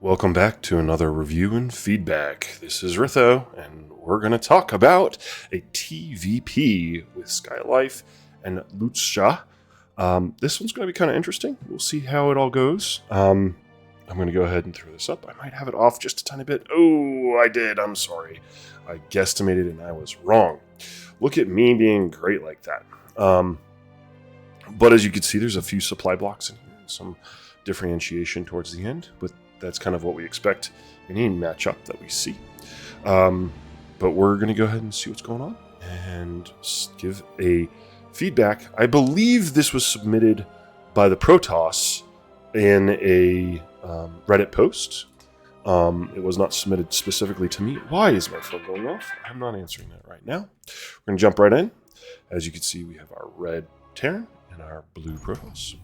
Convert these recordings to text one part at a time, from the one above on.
Welcome back to another review and feedback. This is Ritho, and we're going to talk about a TVP with SkyLIfe and Lutscha. This one's going to be kind of interesting. We'll see how it all goes. I'm going to go ahead and throw this up. I might have it off just a tiny bit. Oh, I did. I'm sorry. I guesstimated and I was wrong. Look at me being great like that. But as you can see, there's a few supply blocks in here, some differentiation towards the end, but that's kind of what we expect in any matchup that we see. But we're going to go ahead and see what's going on and give a feedback. I believe this was submitted by the Protoss in a Reddit post. It was not submitted specifically to me. Why is my phone going off? I'm not answering that right now. We're going to jump right in. As you can see, we have our red Terran and our blue Protoss.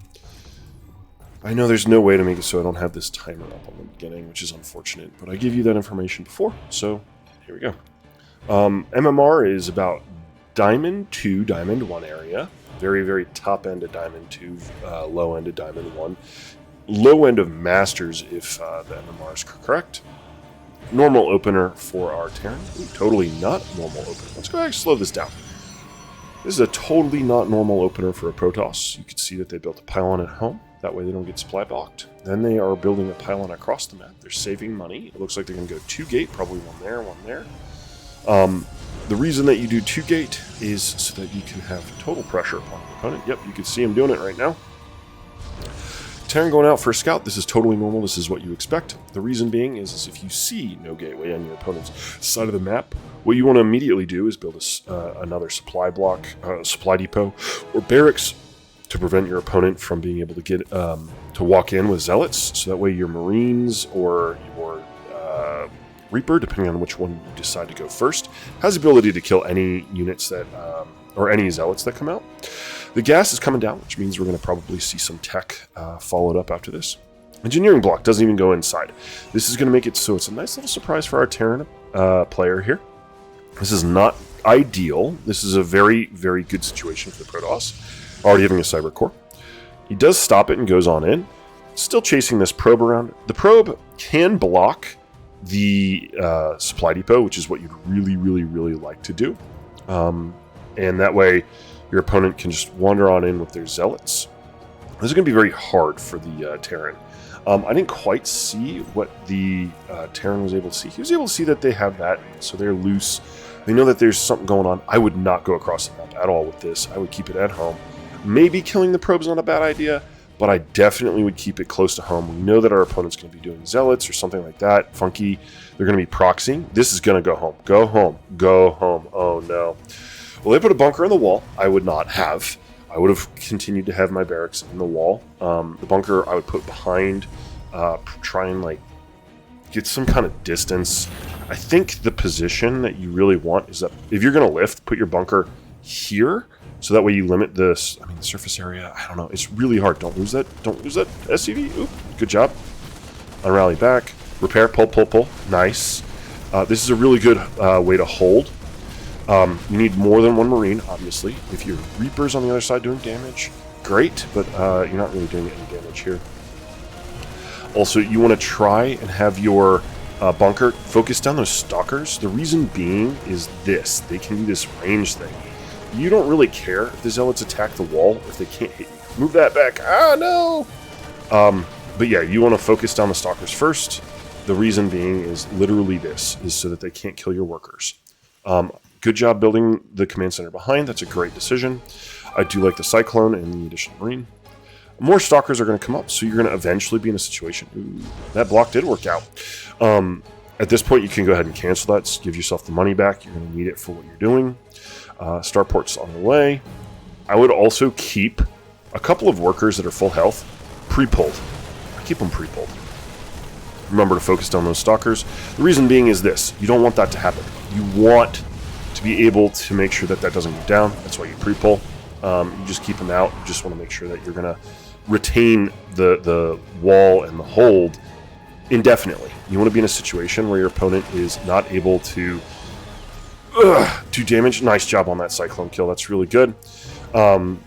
I know there's no way to make it so I don't have this timer up on the beginning, which is unfortunate, but I gave you that information before, so here we go. MMR is about Diamond 2, Diamond 1 area. Very, very top end of Diamond 2, low end of Diamond 1. Low end of Masters if the MMR is correct. Normal opener for our Terran. Ooh, totally not normal opener. Let's go ahead and slow this down. This is a totally not normal opener for a Protoss. You can see that they built a pylon at home. That way they don't get supply blocked. Then they are building a pylon across the map. They're saving money. It looks like they're going to go 2-gate, probably one there, one there. The reason that you do 2-gate is so that you can have total pressure upon your opponent. Yep, you can see him doing it right now. Terran going out for a scout. This is totally normal. This is what you expect. The reason being is if you see no gateway on your opponent's side of the map, what you want to immediately do is build another supply block, supply depot, or barracks to prevent your opponent from being able to get to walk in with zealots. So that way your Marines or your Reaper, depending on which one you decide to go first, has the ability to kill any units that or any zealots that come out. The gas is coming down, which means we're going to probably see some tech followed up after this. Engineering block doesn't even go inside. This is going to make it so it's a nice little surprise for our Terran player here. This is not ideal. This is a very, very good situation for the Protoss. Already having a cyber core. He does stop it and goes on in. Still chasing this probe around. The probe can block the supply depot, which is what you'd really, really, really like to do. And that way your opponent can just wander on in with their zealots. This is going to be very hard for the Terran. I didn't quite see what the Terran was able to see. He was able to see that they have that, so they're loose. They know that there's something going on. I would not go across the map at all with this. I would keep it at home. Maybe killing the probe's not a bad idea, but I definitely would keep it close to home. We know that our opponent's going to be doing zealots or something like that. Funky. They're going to be proxying. This is going to go home. Go home. Go home. Oh, no. Well, they put a bunker in the wall. I would not have. I would have continued to have my barracks in the wall. The bunker I would put behind, try and like get some kind of distance. I think the position that you really want is that if you're going to lift, put your bunker here. So that way you limit the surface area. I don't know. It's really hard. Don't lose that. Don't lose that SCV. Oop, good job. Unrally back. Repair. Pull, pull, pull. Nice. This is a really good way to hold. You need more than one Marine, obviously. If your Reaper's on the other side doing damage, great. But you're not really doing any damage here. Also, you want to try and have your bunker focus down those stalkers. The reason being is this. They can do this range thing. You don't really care if the zealots attack the wall if they can't hit you. Move that back. Ah, no! But yeah, you want to focus down the stalkers first. The reason being is literally this, is so that they can't kill your workers. Good job building the command center behind. That's a great decision. I do like the Cyclone and the additional Marine. More stalkers are going to come up, so you're going to eventually be in a situation. Ooh, that block did work out. At this point, you can go ahead and cancel that. Give yourself the money back. You're going to need it for what you're doing. Starport's on the way. I would also keep a couple of workers that are full health pre-pulled. I keep them pre-pulled. Remember to focus down those stalkers. The reason being is this. You don't want that to happen. You want to be able to make sure that that doesn't go down. That's why you pre-pull. You just keep them out. You just want to make sure that you're going to retain the wall and the hold indefinitely. You want to be in a situation where your opponent is not able to do damage. Nice job on that Cyclone kill. That's really good. You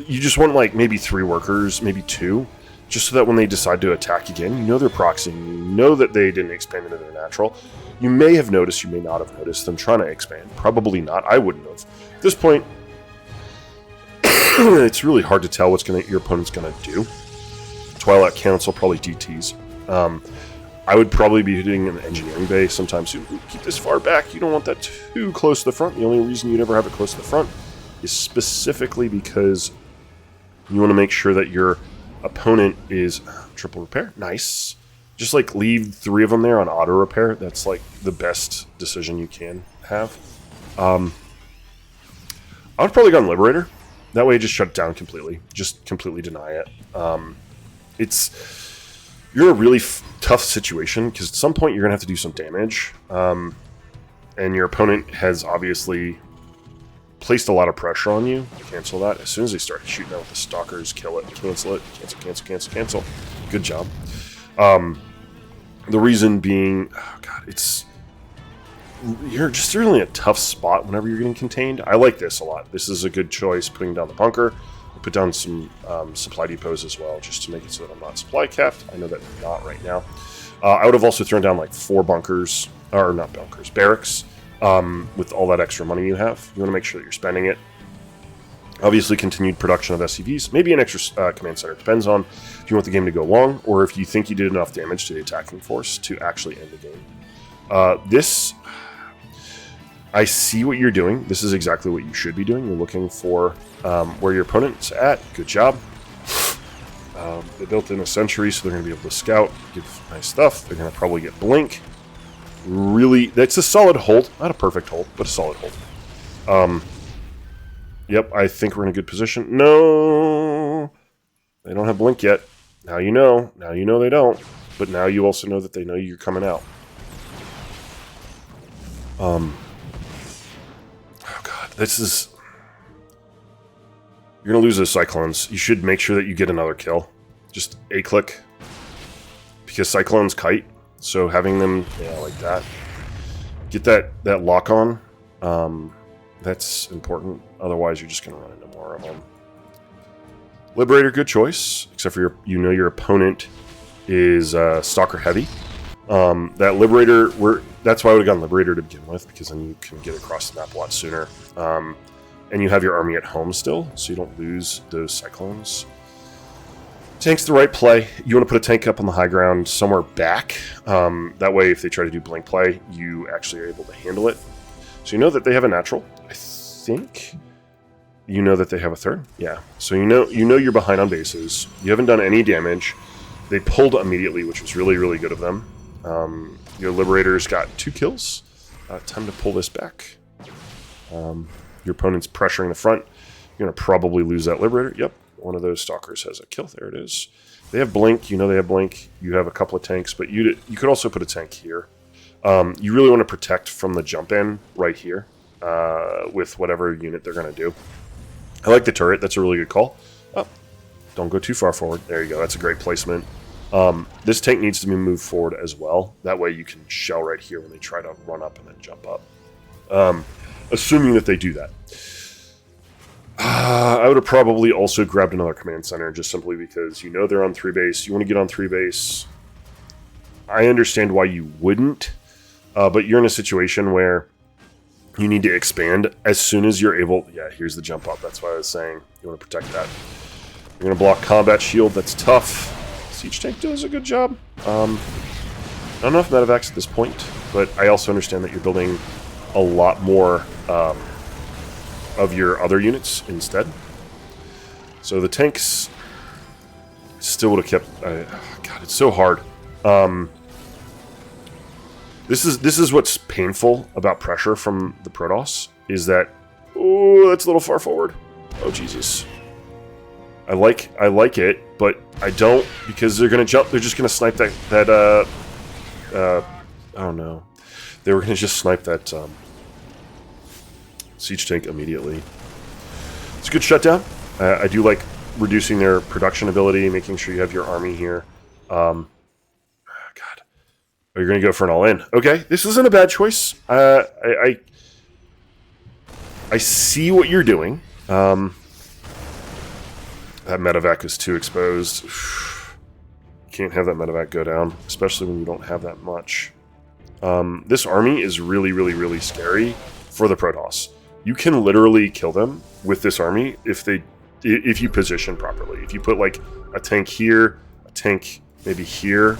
just want like maybe 3 workers, maybe 2, just so that when they decide to attack again, you know they're proxying, you know that they didn't expand into their natural. You may have noticed, you may not have noticed them trying to expand. Probably not. I wouldn't have. At this point, it's really hard to tell what your opponent's going to do. Twilight Council, probably DTs. I would probably be hitting an engineering bay sometime soon. Keep this far back. You don't want that too close to the front. The only reason you never have it close to the front is specifically because you want to make sure that your opponent is triple repair. Nice. Just like leave 3 of them there on auto repair. That's like the best decision you can have. I would probably go on Liberator. That way, just shut it down completely. Just completely deny it. You're in a really tough situation because at some point you're gonna have to do some damage, and your opponent has obviously placed a lot of pressure on you. Cancel that. As soon as they start shooting out with the stalkers, kill it, cancel it, cancel. Good job. The reason being, oh god, you're just really in a tough spot whenever you're getting contained. I like this a lot. This is a good choice, putting down the bunker. I put down some supply depots as well, just to make it so that I'm not supply capped. I know that I'm not right now. I would have also thrown down like 4 bunkers, or not bunkers, barracks, with all that extra money you have. You want to make sure that you're spending it. Obviously, continued production of SCVs. Maybe an extra command center. Depends on if you want the game to go long, or if you think you did enough damage to the attacking force to actually end the game. I see what you're doing. This is exactly what you should be doing. You're looking for where your opponent's at. Good job. They built in a sentry, so they're going to be able to scout, give nice stuff. They're going to probably get blink. Really, that's a solid hold. Not a perfect hold, but a solid hold. Yep, I think we're in a good position. No! They don't have blink yet. Now you know. Now you know they don't. But now you also know that they know you're coming out. Oh god, this is... You're going to lose those Cyclones. You should make sure that you get another kill. Just a click. Because Cyclones kite. So having them, yeah, like that. Get that lock on. That's important. Otherwise, you're just going to run into more of them. Liberator, good choice. Except for your opponent is Stalker heavy. That Liberator, that's why I would have gone Liberator to begin with, because then you can get across the map a lot sooner. And you have your army at home still, so you don't lose those Cyclones. Tank's the right play. You want to put a tank up on the high ground somewhere back. That way, if they try to do blink play, you actually are able to handle it. So you know that they have a natural. I think you know that they have a third. Yeah. So you know you're behind on bases. You haven't done any damage. They pulled immediately, which was really, really good of them. Your Liberators got 2 kills. Time to pull this back. Your opponent's pressuring the front. You're going to probably lose that Liberator. Yep. One of those Stalkers has a kill. There it is. They have blink. You know they have blink. You have a couple of tanks, but you could also put a tank here. You really want to protect from the jump in right here with whatever unit they're going to do. I like the turret. That's a really good call. Oh, don't go too far forward. There you go. That's a great placement. This tank needs to be moved forward as well. That way you can shell right here when they try to run up and then jump up. Assuming that they do that. I would have probably also grabbed another command center just simply because you know they're on 3 base. You want to get on 3 base. I understand why you wouldn't, but you're in a situation where you need to expand as soon as you're able. Yeah, here's the jump up. That's why I was saying you want to protect that. You're going to block combat shield. That's tough. Siege tank does a good job. Not enough medevacs at this point, but I also understand that you're building a lot more of your other units instead. So the tanks still would have kept... God, it's so hard. This is what's painful about pressure from the Protoss, is that... Oh, that's a little far forward. Oh, Jesus. I like it, but I don't, because they're going to jump. They're just going to snipe that I don't know. They were going to just snipe that siege tank immediately. It's a good shutdown. I do like reducing their production ability, making sure you have your army here. God. Oh, you're going to go for an all-in. Okay, this isn't a bad choice. I see what you're doing. That medevac is too exposed. Can't have that medevac go down, especially when you don't have that much. This army is really, really, really scary for the Protoss. You can literally kill them with this army if you position properly. If you put like a tank here, a tank maybe here,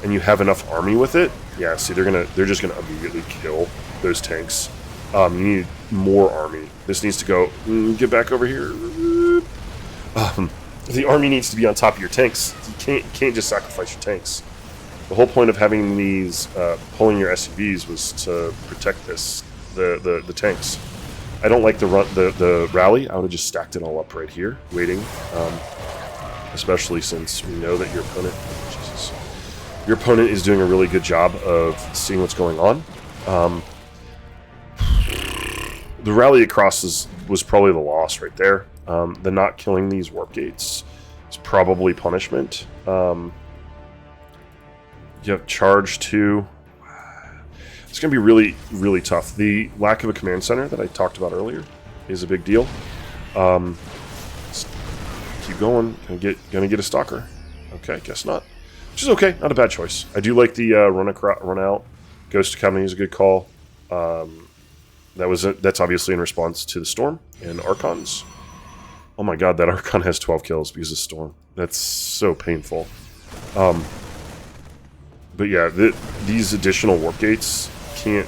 and you have enough army with it, yeah, see, they're just gonna immediately kill those tanks. You need more army. This needs to go, get back over here. The army needs to be on top of your tanks. You can't just sacrifice your tanks. The whole point of having these pulling your SCVs was to protect the tanks. I don't like the rally. I would have just stacked it all up right here, waiting. Especially since we know that your opponent is doing a really good job of seeing what's going on. The rally across was probably the loss right there. The not killing these warp gates is probably punishment. You have charge 2. It's going to be really, really tough. The lack of a command center that I talked about earlier is a big deal. Keep going. Gonna get a stalker. Okay, guess not. Which is okay. Not a bad choice. I do like the run out. Ghost Academy is a good call. That's obviously in response to the Storm and Archons. Oh my god, that Archon has 12 kills because of Storm. That's so painful. But yeah, these additional warp gates can't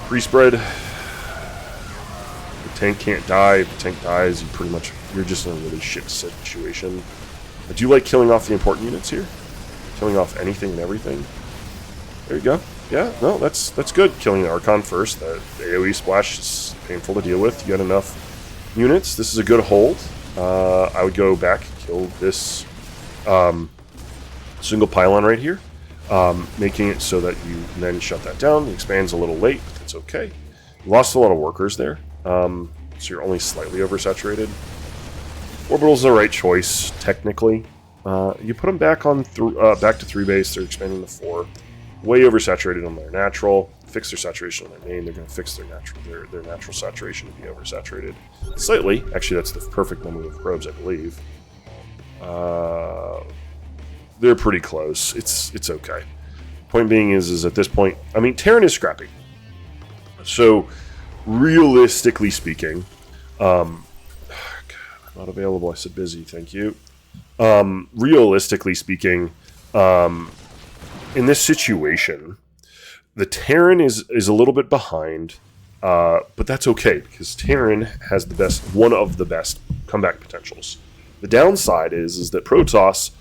pre-spread. The tank can't die. If the tank dies, you're just in a really shit situation. I do like killing off the important units here. Killing off anything and everything. There you go. Yeah, no, that's good. Killing the Archon first. The AoE splash is painful to deal with. You got enough units. This is a good hold. I would go back, kill this single pylon right here, making it so that you then shut that down. It expands a little late, but that's okay. You lost a lot of workers there, so you're only slightly oversaturated. Orbital's the right choice, technically. You put them back on back to 3 base. They're expanding to 4. Way oversaturated on their natural. Fix their saturation on their main. They're going to fix their natural saturation to be oversaturated slightly. Actually, that's the perfect number of probes, I believe. They're pretty close. It's okay. Point being is at this point, I mean, Terran is scrappy. So, realistically speaking, God, I'm not available. I said busy. Thank you. Realistically speaking, in this situation, the Terran is a little bit behind, but that's okay because Terran has one of the best comeback potentials. The downside is that Protoss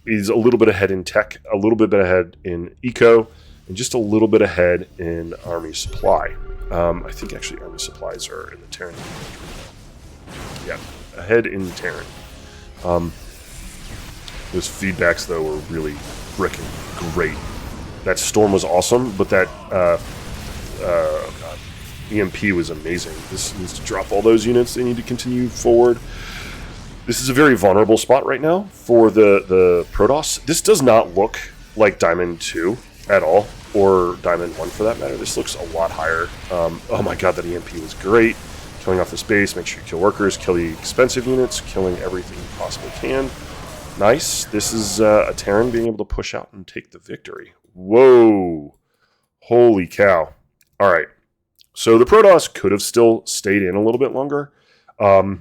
is a little bit ahead in tech, a little bit ahead in eco, and just a little bit ahead in army supply. I think actually army supplies are in the Terran. Yeah, ahead in Terran. Those feedbacks, though, were really freaking great. That Storm was awesome, but that EMP was amazing. This needs to drop all those units. They need to continue forward. This is a very vulnerable spot right now for the Protoss. This does not look like Diamond 2 at all, or Diamond 1 for that matter. This looks a lot higher. Oh my god, that EMP was great. Killing off the space, make sure you kill workers, kill the expensive units, killing everything you possibly can. Nice. This is a Terran being able to push out and take the victory. Whoa. Holy cow. All right. So the Protoss could have still stayed in a little bit longer. They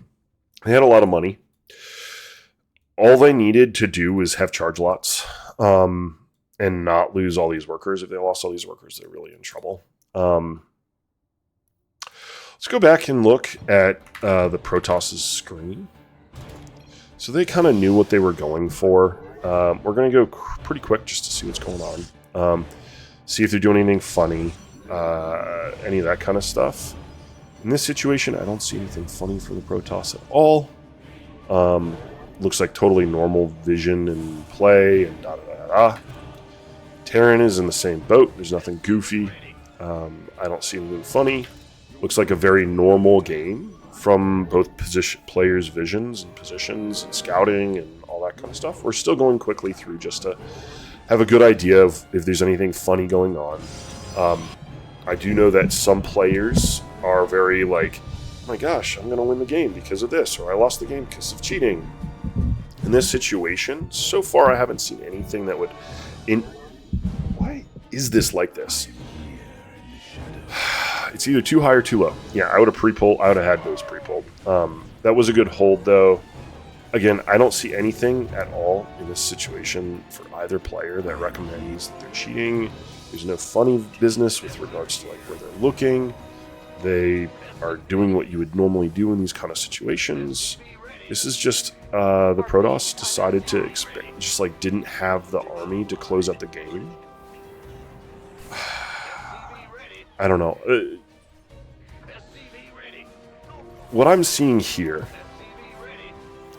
had a lot of money. All they needed to do was have charge lots and not lose all these workers. If they lost all these workers, they're really in trouble. Let's go back and look at the Protoss's screen. So they kind of knew what they were going for. We're going to go pretty quick just to see what's going on. See if they're doing anything funny, any of that kind of stuff. In this situation, I don't see anything funny for the Protoss at all. Looks like totally normal vision and play and da-da-da-da. Terran is in the same boat. There's nothing goofy. I don't see anything funny. Looks like a very normal game from both players' visions and positions and scouting and all that kind of stuff. We're still going quickly through just to have a good idea of if there's anything funny going on. I do know that some players are very like, oh my gosh, I'm going to win the game because of this, or I lost the game because of cheating. And this situation, so far I haven't seen anything that would... Why is this like this? It's either too high or too low. Yeah, I would have pre-pulled. I would have had those pre-pulled. That was a good hold, though. Again, I don't see anything at all in this situation for either player that recommends that they're cheating. There's no funny business with regards to like where they're looking. They are doing what you would normally do in these kind of situations. This is just the Protoss decided to expand, just like didn't have the army to close out the game. I don't know. What I'm seeing here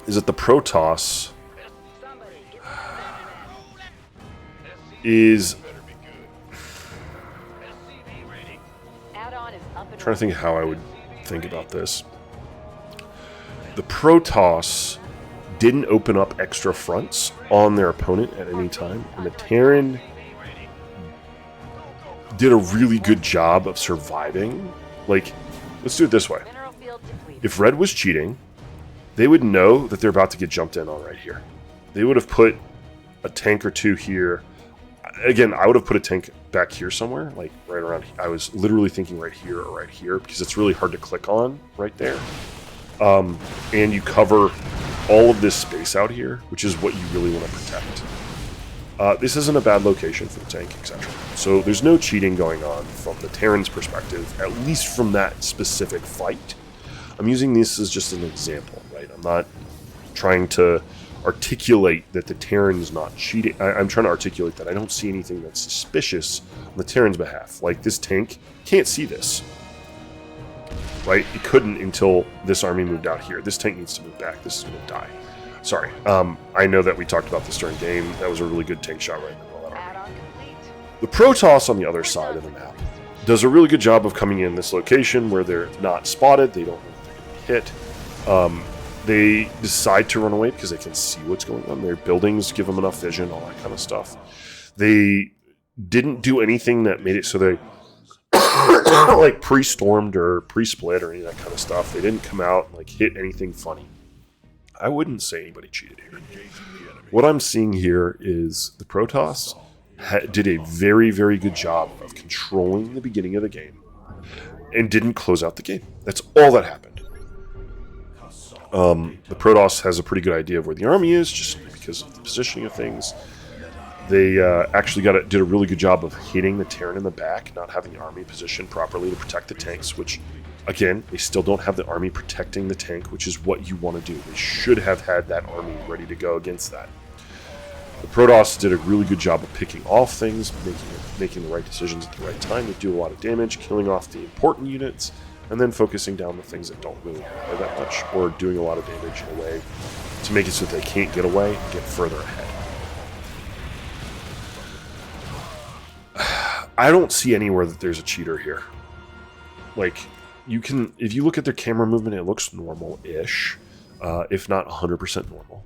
is that the Protoss is... I'm trying to think how I would think about this. The Protoss didn't open up extra fronts on their opponent at any time, and the Terran did a really good job of surviving. Like, let's do it this way. If Red was cheating, they would know that they're about to get jumped in on right here. They would have put a tank or two here. Again, I would have put a tank back here somewhere, like right around here. I was literally thinking right here or right here, because it's really hard to click on right there. And you cover all of this space out here, which is what you really want to protect. This isn't a bad location for the tank, etc. So there's no cheating going on from the Terran's perspective, at least from that specific fight. I'm using this as just an example, right? I'm not trying to articulate that the Terran's not cheating. I'm trying to articulate that I don't see anything that's suspicious on the Terran's behalf. Like, this tank can't see this, right? It couldn't until this army moved out here. This tank needs to move back. This is going to die. Sorry. I know that we talked about this during game. That was a really good tank shot right in the middle of that army. The Protoss on the other side of the map does a really good job of coming in this location where they're not spotted. They don't know if they're going to be hit. They decide to run away because they can see what's going on. Their buildings give them enough vision, all that kind of stuff. They didn't do anything that made it so they like pre-stormed or pre-split or any of that kind of stuff. They didn't come out and like hit anything funny. I wouldn't say anybody cheated here. What I'm seeing here is the Protoss did a very, very good job of controlling the beginning of the game and didn't close out the game. That's all that happened. The Protoss has a pretty good idea of where the army is, just because of the positioning of things. They actually did a really good job of hitting the Terran in the back, not having the army positioned properly to protect the tanks, which, again, they still don't have the army protecting the tank, which is what you want to do. They should have had that army ready to go against that. The Protoss did a really good job of picking off things, making the right decisions at the right time to do a lot of damage, killing off the important units, and then focusing down the things that don't really matter that much, or doing a lot of damage in a way to make it so that they can't get away and get further ahead. I don't see anywhere that there's a cheater here. Like, you can, if you look at their camera movement, it looks normal-ish, if not 100% normal.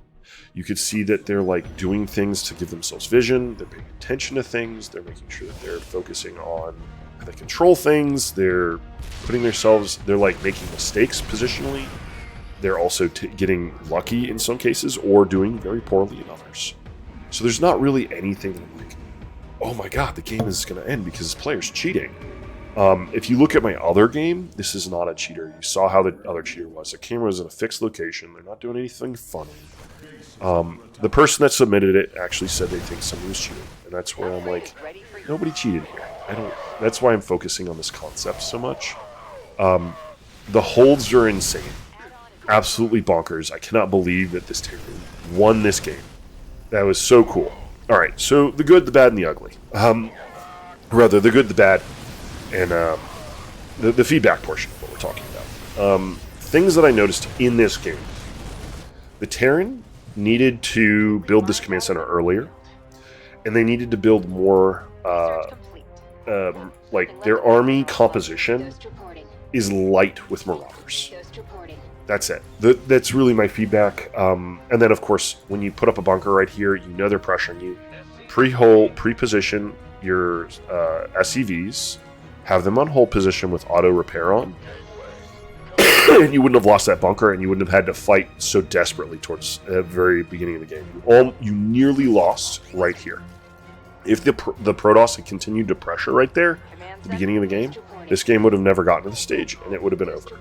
You could see that they're like doing things to give themselves vision, they're paying attention to things, they're making sure that they're focusing on how they control things, they're putting themselves, they're like making mistakes positionally, they're also getting lucky in some cases, or doing very poorly in others. So there's not really anything that I'm like, oh my god, the game is going to end because this player's cheating. If you look at my other game, this is not a cheater. You saw how the other cheater was. The camera was in a fixed location. They're not doing anything funny. The person that submitted it actually said they think somebody was cheating. And that's where I'm like, nobody cheated here. That's why I'm focusing on this concept so much. The holds are insane. Absolutely bonkers. I cannot believe that this Terran won this game. That was so cool. Alright, so the good, the bad, and the ugly. Rather, the good, the bad, and the feedback portion of what we're talking about. Things that I noticed in this game. The Terran needed to build this command center earlier, and they needed to build more, like, their army composition is light with Marauders. That's it. That's really my feedback. And then, of course, when you put up a bunker right here, you know they're pressuring you. Pre-hole, pre-position your SCVs. Have them on hold position with auto repair on. and you wouldn't have lost that bunker, and you wouldn't have had to fight so desperately towards the very beginning of the game. You nearly lost right here. If the Protoss had continued to pressure right there at the beginning of the game, this game would have never gotten to the stage, and it would have been over.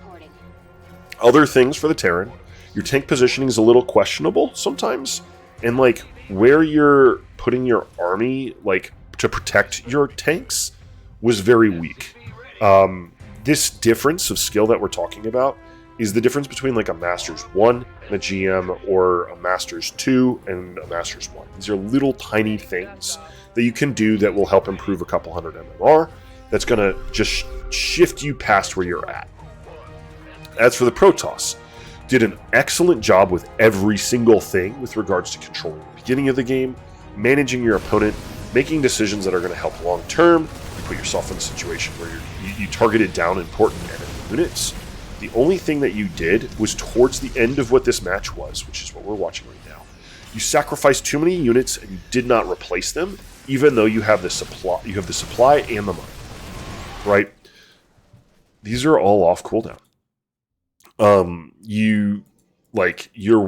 Other things for the Terran, your tank positioning is a little questionable sometimes, and like where you're putting your army like to protect your tanks was very weak. This difference of skill that we're talking about is the difference between like a Masters 1 and a GM, or a Masters 2 and a Masters 1. These are little tiny things that you can do that will help improve a couple hundred MMR. That's going to just shift you past where you're at. As for the Protoss, did an excellent job with every single thing with regards to controlling the beginning of the game, managing your opponent, making decisions that are going to help long term. You put yourself in a situation where you targeted down important enemy units. The only thing that you did was towards the end of what this match was, which is what we're watching right now. You sacrificed too many units and you did not replace them, even though you have the supply. You have the supply and the money, right? These are all off cooldown. You're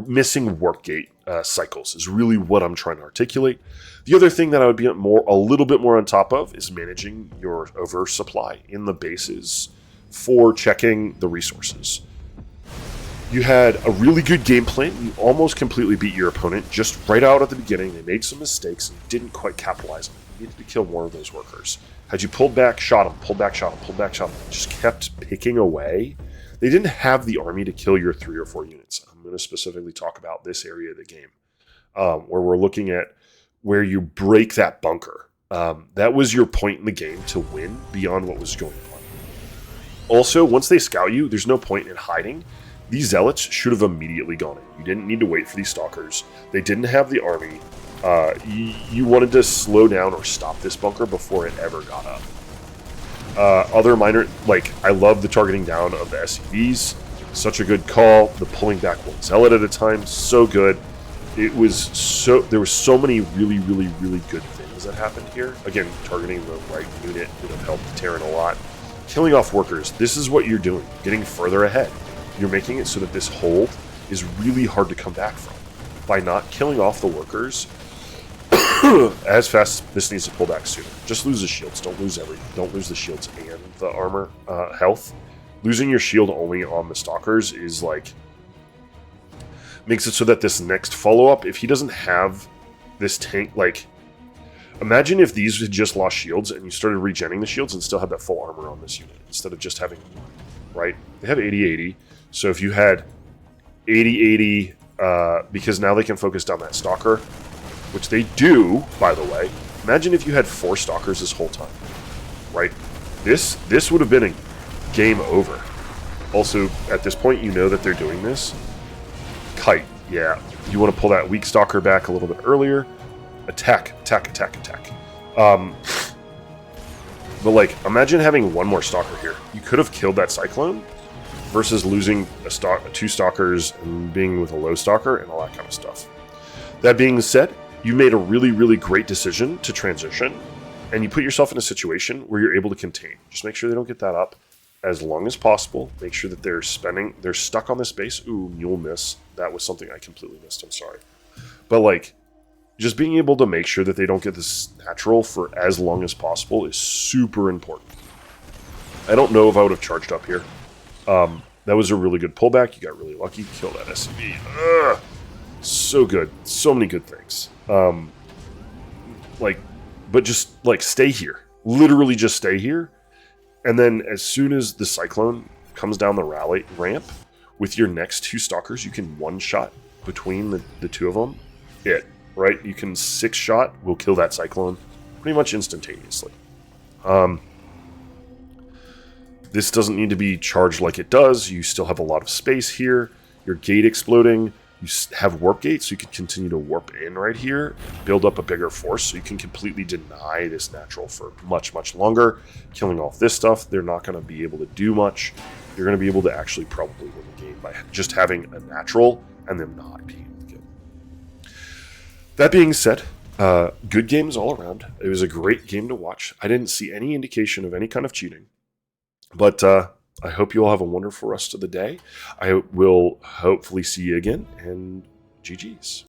missing workgate cycles is really what I'm trying to articulate. The other thing that I would be a little bit more on top of is managing your oversupply in the bases for checking the resources. You had a really good game plan. You almost completely beat your opponent just right out at the beginning. They made some mistakes and didn't quite capitalize on it. You needed to kill more of those workers. Had you pulled back, shot them, pulled back, shot them, pulled back, shot them, just kept picking away, they didn't have the army to kill your 3 or 4 units. I'm going to specifically talk about this area of the game, where we're looking at where you break that bunker. That was your point in the game to win beyond what was going on. Also, once they scout you, there's no point in hiding. These zealots should have immediately gone in. You didn't need to wait for these stalkers. They didn't have the army. You wanted to slow down or stop this bunker before it ever got up. Other minor, I love the targeting down of the SCVs. Such a good call. The pulling back one zealot at a time, so good. There were so many really, really, really good things that happened here. Again, targeting the right unit would have helped Terran a lot. Killing off workers, this is what you're doing. Getting further ahead. You're making it so that this hold is really hard to come back from. By not killing off the workers as fast, this needs to pull back sooner. Just lose the shields. Don't lose everything. Don't lose the shields and the armor health. Losing your shield only on the stalkers is makes it so that this next follow-up, if he doesn't have this tank, imagine if these had just lost shields and you started regenning the shields and still had that full armor on this unit instead of just having one, right? They have 80-80, so if you had 80-80, because now they can focus down that stalker, which they do, by the way. Imagine if you had 4 stalkers this whole time, right? This would have been a game over. Also, at this point, you know that they're doing this. Kite, yeah. You want to pull that weak stalker back a little bit earlier. Attack. But imagine having one more stalker here. You could have killed that cyclone versus losing 2 stalkers and being with a low stalker and all that kind of stuff. That being said, you made a really, really great decision to transition, and you put yourself in a situation where you're able to contain. Just make sure they don't get that up as long as possible. Make sure that they're stuck on this base. Ooh, mule miss. That was something I completely missed. I'm sorry. But just being able to make sure that they don't get this natural for as long as possible is super important. I don't know if I would have charged up here. That was a really good pullback. You got really lucky. Kill that SCV. Ugh. So good. So many good things. But just stay here. Literally just stay here. And then as soon as the cyclone comes down the rally ramp with your next 2 stalkers, you can one-shot between the 2 of them. Right? You can 6-shot. We'll kill that cyclone pretty much instantaneously. This doesn't need to be charged like it does. You still have a lot of space here. Your gate exploding. You have warp gates, so you can continue to warp in right here, build up a bigger force, so you can completely deny this natural for much, much longer. Killing off this stuff, they're not going to be able to do much. You're going to be able to actually probably win the game by just having a natural and them not being able to kill. That being said, good games all around. It was a great game to watch. I didn't see any indication of any kind of cheating. But I hope you all have a wonderful rest of the day. I will hopefully see you again, and GG's.